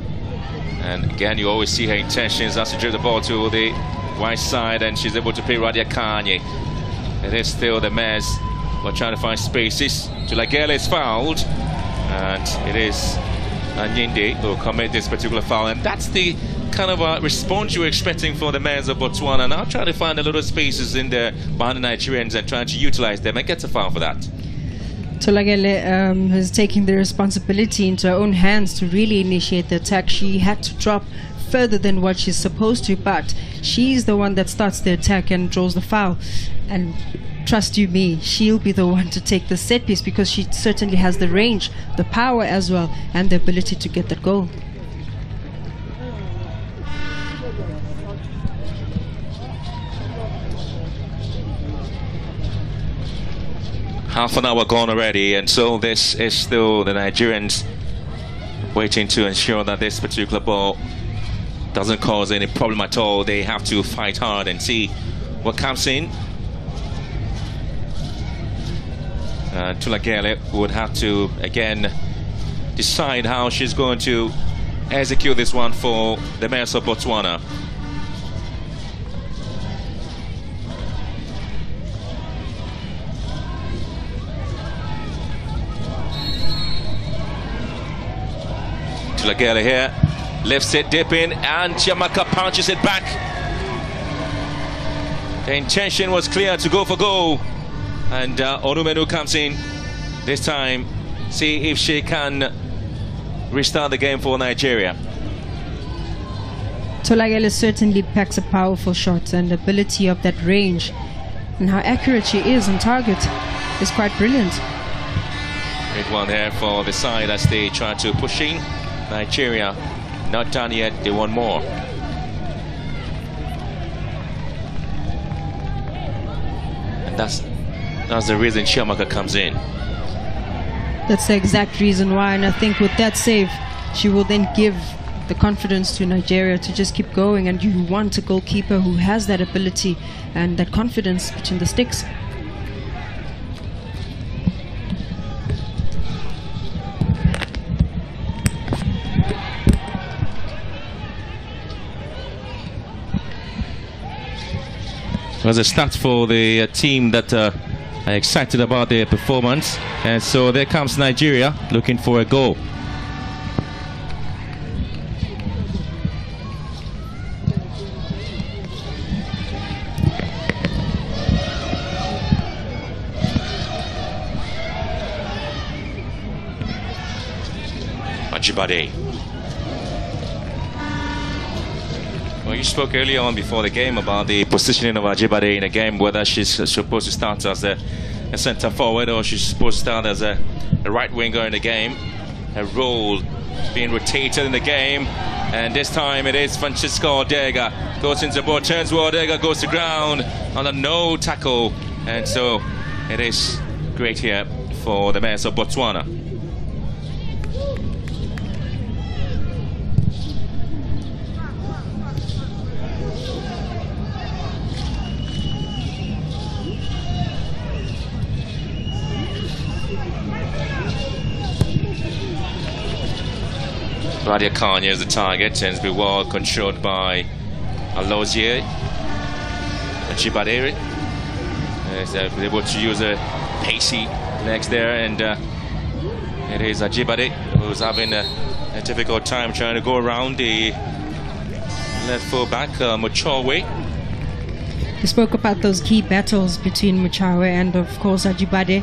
and again you always see her intentions as she drives the ball to the right side, and she's able to play Radia Kanye. It is still the Mets who are trying to find spaces. Tulagele is fouled, and it is Anyinde who will commit this particular foul, and that's the kind of response you were expecting for the Mets of Botswana. Now trying to find a little spaces in there behind the Nigerians and trying to utilize them and get a foul for that. Tulagele is taking the responsibility into her own hands to really initiate the attack. She had to drop further than what she's supposed to, but she's the one that starts the attack and draws the foul. And trust you me, she'll be the one to take the set piece, because she certainly has the range, the power as well, and the ability to get that goal. Half an hour gone already, and so this is still the Nigerians waiting to ensure that this particular ball doesn't cause any problem at all. They have to fight hard and see what comes in. Tulagele would have to again decide how she's going to execute this one for the Mets of Botswana. Tulagele here, lifts it, dip in, and Chiamaka punches it back. The intention was clear to go for goal, and Onumenu comes in this time, see if she can restart the game for Nigeria. Tolagele certainly packs a powerful shot, and the ability of that range and how accurate she is on target is quite brilliant. Great one there for the side as they try to push in. Nigeria not done yet, they want more. And that's the reason Chiamaka comes in. That's the exact reason why, and I think with that save she will then give the confidence to Nigeria to just keep going, and you want a goalkeeper who has that ability and that confidence between the sticks. Was a start for the team that are excited about their performance, and so there comes Nigeria looking for a goal. Ajibade. Well, you spoke earlier on before the game about the positioning of Ajibade in a game, whether she's supposed to start as a centre forward or she's supposed to start as a right winger in the game. Her role being rotated in the game, and this time it is Francisco Odega. Goes into the ball, turns where Odega goes to ground on a no tackle, and so it is great here for the Mares of Botswana. Radia Kanya is the target, tends to be well controlled by Alozie. Ajibade is able to use a pacey legs there, and it is Ajibade who's having a difficult time trying to go around the left full back, Muchawe. We spoke about those key battles between Muchawe and of course Ajibade,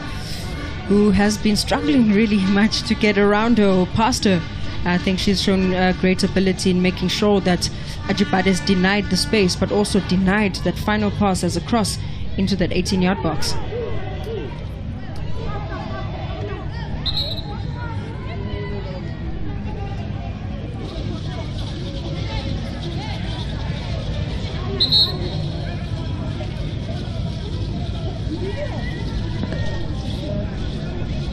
who has been struggling really much to get around her or past her. I think she's shown great ability in making sure that Ajibade has denied the space, but also denied that final pass as a cross into that 18-yard box.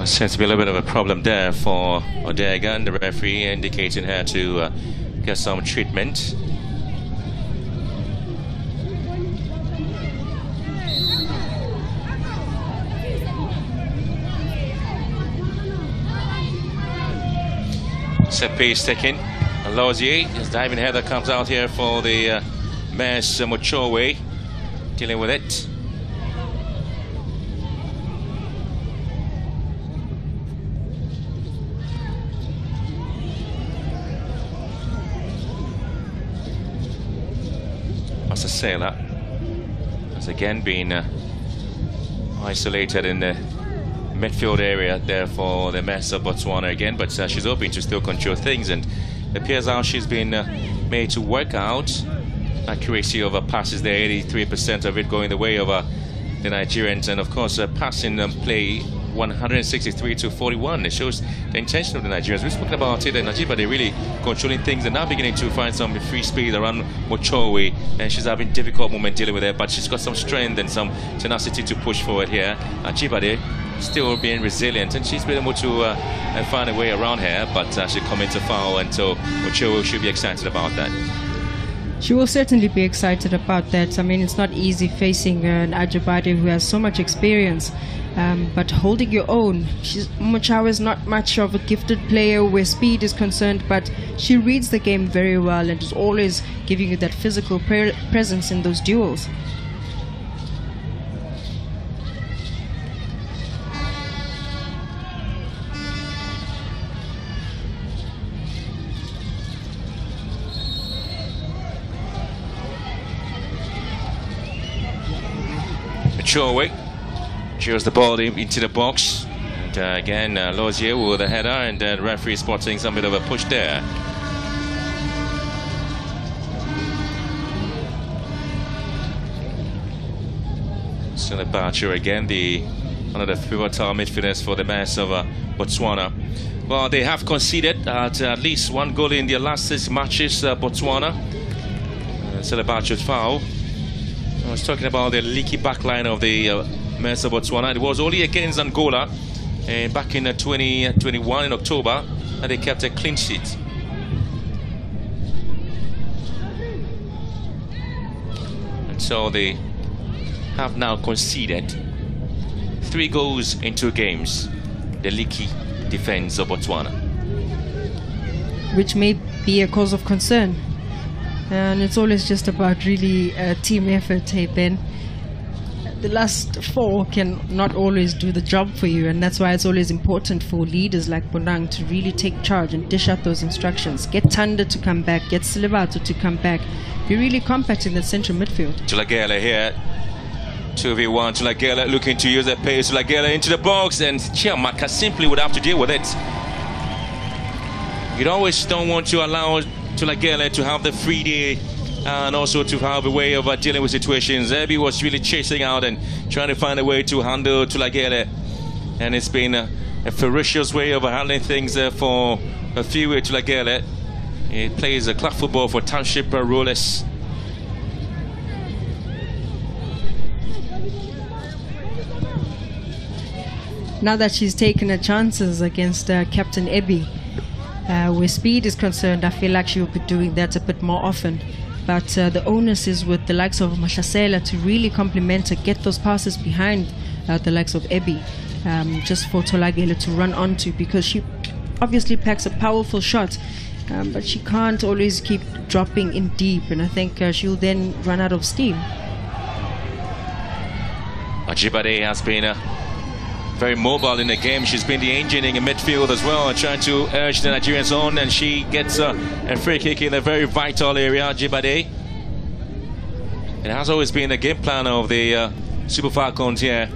Seems to be a little bit of a problem there for Odega, and the referee indicating her to get some treatment. Set piece taken. Alozie, his diving header comes out here for the Mares Muchawe, dealing with it. Sailor has again been isolated in the midfield area there for the Mares of Botswana again, but she's hoping to still control things, and it appears how she's been made to work out. Accuracy of her passes there, 83% of it going the way of the Nigerians, and of course passing play 163 to 41. It shows the intention of the Nigerians. We've spoken about it, and Ajibade really controlling things and now beginning to find some free speed around Muchawe, and she's having difficult moment dealing with it, but she's got some strength and some tenacity to push forward here. Ajibade still being resilient, and she's been able to find a way around her, but she commits a foul, and so Muchawe should be excited about that. She will certainly be excited about that. I mean, it's not easy facing an Ajibade who has so much experience, but holding your own. Muchawe is not much of a gifted player where speed is concerned, but she reads the game very well and is always giving you that physical presence in those duels. Muchawe cheers the ball into the box, and again Lozier with the header, and the referee spotting some bit of a push there. So Mabashir again, one of the pivotal midfielders for the Mares of Botswana. Well, they have conceded at least one goal in their last 6 matches, Botswana. Mabashir's foul. I was talking about the leaky backline of the Mares of Botswana. It was only against Angola back in 2021 in October, and they kept a clean sheet. And so they have now conceded 3 goals in 2 games. The leaky defense of Botswana, which may be a cause of concern. And it's always just about really team effort, hey Ben. The last 4 can not always do the job for you, and that's why it's always important for leaders like Bonang to really take charge and dish out those instructions. Get Tanda to come back, get Silivato to come back. Be really compact in the central midfield. Tulagela here, 2v1. Tulagela looking to use that pace. Tulagela into the box, and Chiamaka simply would have to deal with it. You always don't want to allow Tulagela to have the free day and also to have a way of dealing with situations. Ebi was really chasing out and trying to find a way to handle Tulagela, and it's been a ferocious way of handling things for a few with Tulagela. He plays a club football for Township Rollers. Now that she's taken her chances against Captain Ebi, where speed is concerned, I feel like she will be doing that a bit more often. But the onus is with the likes of Mashasela to really complement her, get those passes behind the likes of Ebi, just for Tolagele to run onto, because she obviously packs a powerful shot, but she can't always keep dropping in deep, and I think she'll then run out of steam. Ajibade has been very mobile in the game. She's been the engine in midfield as well, trying to urge the Nigerians on, and she gets a free kick in a very vital area. Ajibade. It has always been the game plan of the Super Falcons here.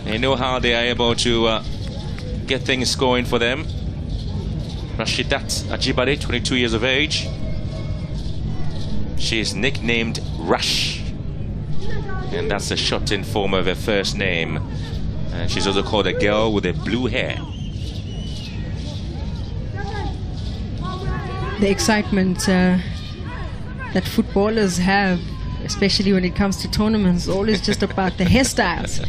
They know how they are able to get things going for them. Rashidat Ajibade, 22 years of age. She is nicknamed Rush, and that's a shortened form of her first name. And she's also called a girl with a blue hair. The excitement that footballers have, especially when it comes to tournaments, always just about the hairstyles.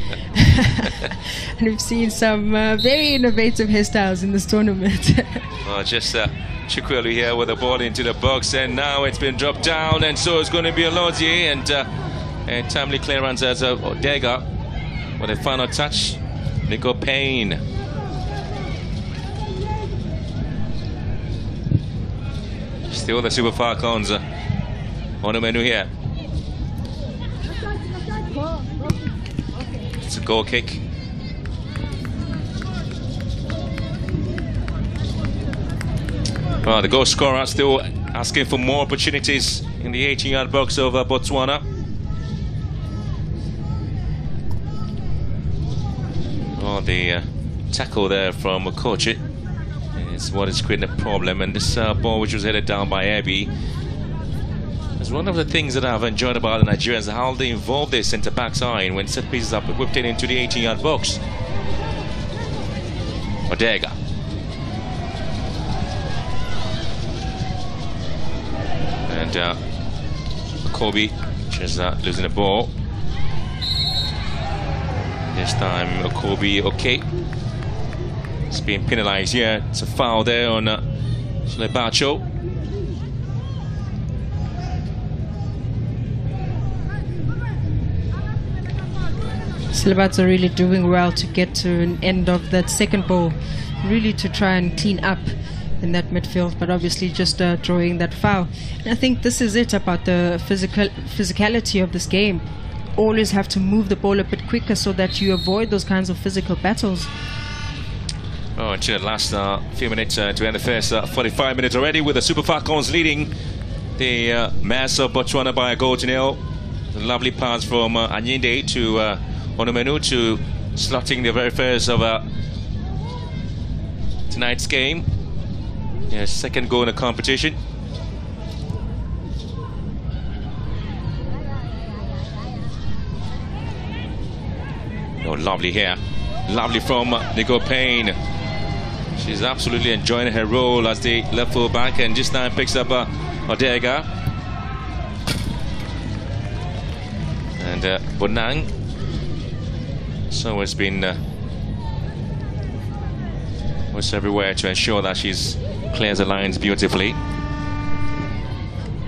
And we've seen some very innovative hairstyles in this tournament. Well, just Chukwelu here with the ball into the box, and now it's been dropped down, and so it's going to be a Lodi, and timely clearance as Odega with a final touch. Nico Payne. Still the Super Falcons on the menu here. It's a goal kick. Well, the goal scorer still asking for more opportunities in the 18-yard box of Botswana. Oh, the tackle there from Okoche is what is creating a problem, and this ball, which was headed down by Ebi, is one of the things that I've enjoyed about the Nigerians, how they involve their centre backs in when set pieces are whipped in into the 18-yard box. Odega. And Kobe just losing the ball. This time Okobi, okay. It's being penalised here. It's a foul there on Slebacho. Slebacho really doing well to get to an end of that second ball, really to try and clean up in that midfield, but obviously just drawing that foul. And I think this is it about the physicality of this game. Always have to move the ball a bit quicker so that you avoid those kinds of physical battles. Oh, into the last few minutes to end the first 45 minutes already, with the Super Falcons leading the Mares of Botswana by a goal to nil. A lovely pass from Anyinde to Onomenu to slotting the very first of tonight's game. Yeah, second goal in the competition. Oh, lovely here. Lovely from Nicole Payne. She's absolutely enjoying her role as the left full back, and just now picks up Odega. And Bonang. So it's been was everywhere to ensure that she's clears the lines beautifully.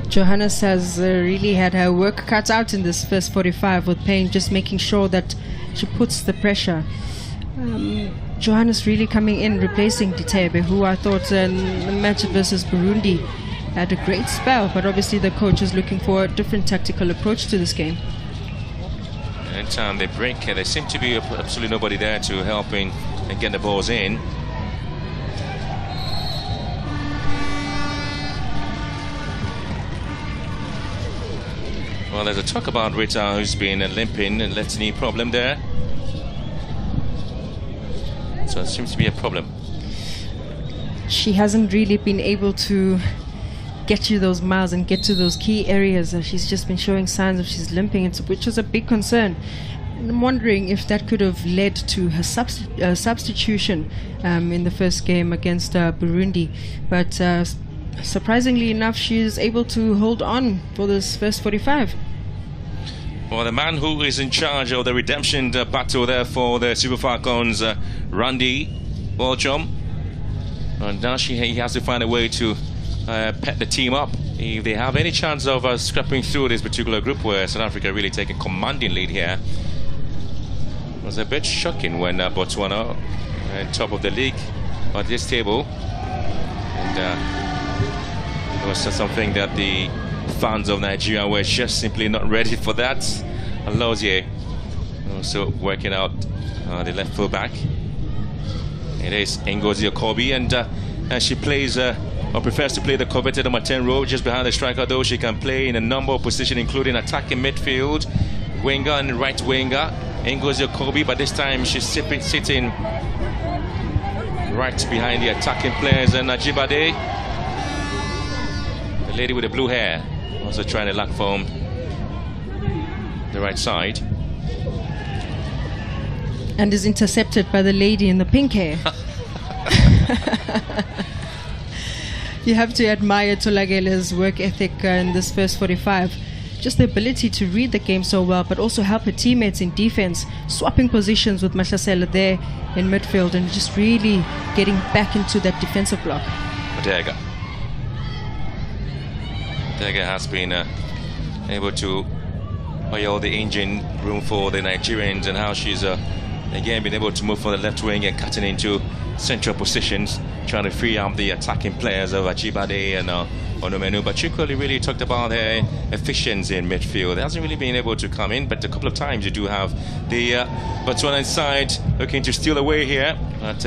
Johannes has really had her work cut out in this first 45 with Payne, just making sure that she puts the pressure. Johannes really coming in, replacing Ditebe, who I thought in the match versus Burundi had a great spell, but obviously the coach is looking for a different tactical approach to this game. Anytime they break, there seems to be absolutely nobody there to help in and get the balls in. Well, there's a talk about Rita, who's been limping and left knee problem there. So it seems to be a problem. She hasn't really been able to get you those miles and get to those key areas. She's just been showing signs of she's limping, which was a big concern. And I'm wondering if that could have led to her substitution in the first game against Burundi. But surprisingly enough, she is able to hold on for this first 45. Well, the man who is in charge of the redemption battle there for the Super Falcons, Randy Bolchom. And now he has to find a way to pet the team up if they have any chance of scrapping through this particular group, where South Africa really taking commanding lead here. It was a bit shocking when Botswana on top of the league at this table, and it was something that the fans of Nigeria were just simply not ready for that. Alozie also working out the left full back. It is Ngozi Okobi, and she plays or prefers to play the coveted number 10 role just behind the striker, though she can play in a number of positions, including attacking midfield, winger and right winger. Ngozi Okobi, but this time she's sitting right behind the attacking players, and Ajibade, the lady with the blue hair, also trying to lock from the right side. And is intercepted by the lady in the pink hair. You have to admire Tolagele's work ethic in this first 45. Just the ability to read the game so well, but also help her teammates in defense, swapping positions with Mahlasela there in midfield, and just really getting back into that defensive block. Odega has been able to oil the engine room for the Nigerians, and how she's again been able to move from the left wing and cutting into central positions, trying to free up the attacking players of Ajibade and Onomenu. But Chukwuli really talked about her efficiency in midfield. It hasn't really been able to come in, but a couple of times you do have the Botswana side looking to steal away here. But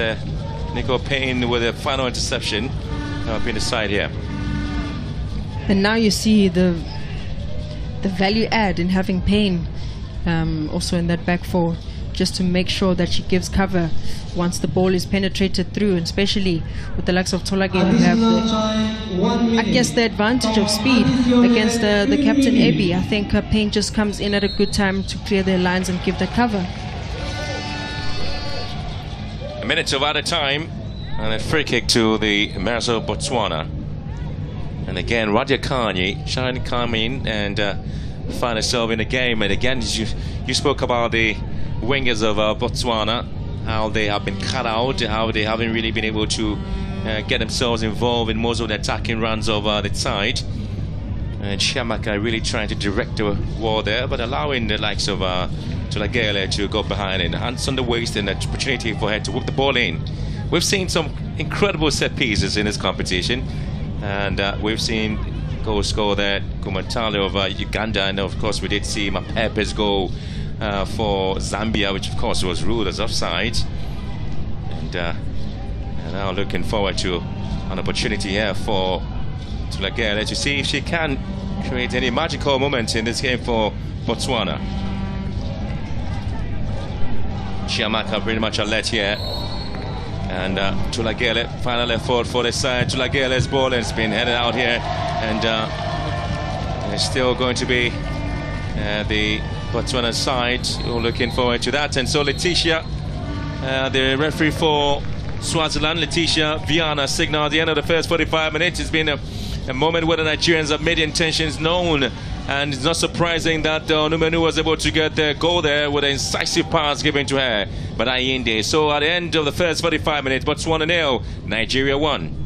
Nicole Payne with a final interception being the side here. And now you see the value add in having Payne also in that back four, just to make sure that she gives cover once the ball is penetrated through, and especially with the likes of Tolagele, who have the advantage of speed against the captain Ebi. I think Payne just comes in at a good time to clear their lines and give the cover. A minute of added time, and a free kick to the Mares of Botswana. And again, Radia Kanye trying to come in and find herself in the game. And again, you spoke about the wingers of Botswana, how they have been cut out, how they haven't really been able to get themselves involved in most of the attacking runs of the side. And Chiamaka really trying to direct the war there, but allowing the likes of Tolagele to go behind and hands on the waist, and an opportunity for her to whip the ball in. We've seen some incredible set pieces in this competition, and we've seen goal score there, Kumatale of Uganda, and of course we did see Mapepe's goal for Zambia, which of course was ruled as offside. And now looking forward to an opportunity here for Tolagele to see if she can create any magical moments in this game for Botswana. Chiamaka pretty much alert here, and Tolagele finally forward for the side. Tolagele's ball has been headed out here, and it's still going to be the Botswana side. You're looking forward to that. And so Letitia, the referee for Swaziland, Letitia Viana, signaled at the end of the first 45 minutes. It's been a moment where the Nigerians have made intentions known, and it's not surprising that Numenu was able to get the goal there with an incisive pass given to her by Ayinde. So at the end of the first 45 minutes, Botswana 0, Nigeria 1.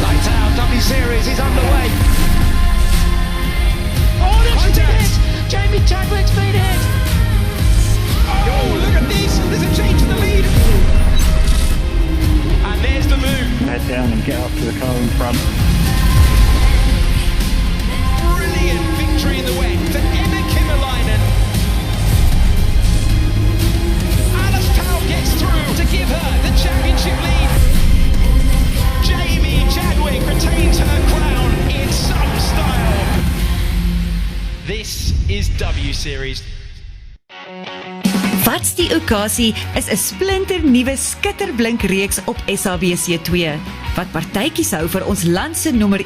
Lights out, W series is underway. Oh, that's it! Jamie Chadwick's been hit. Oh, look at this! There's a change in the lead. And there's the move. Head down and get up to the car in front. Brilliant victory in the wet for Emma Kimmerleinen. Alice Powell gets through to give her the championship lead. Jamie Chadwick retains her crown in some style. This is W Series. Wat's die okasie is 'n splinternuwe skitterblink reeks op SABC2 wat partytjies hou vir ons land se nommer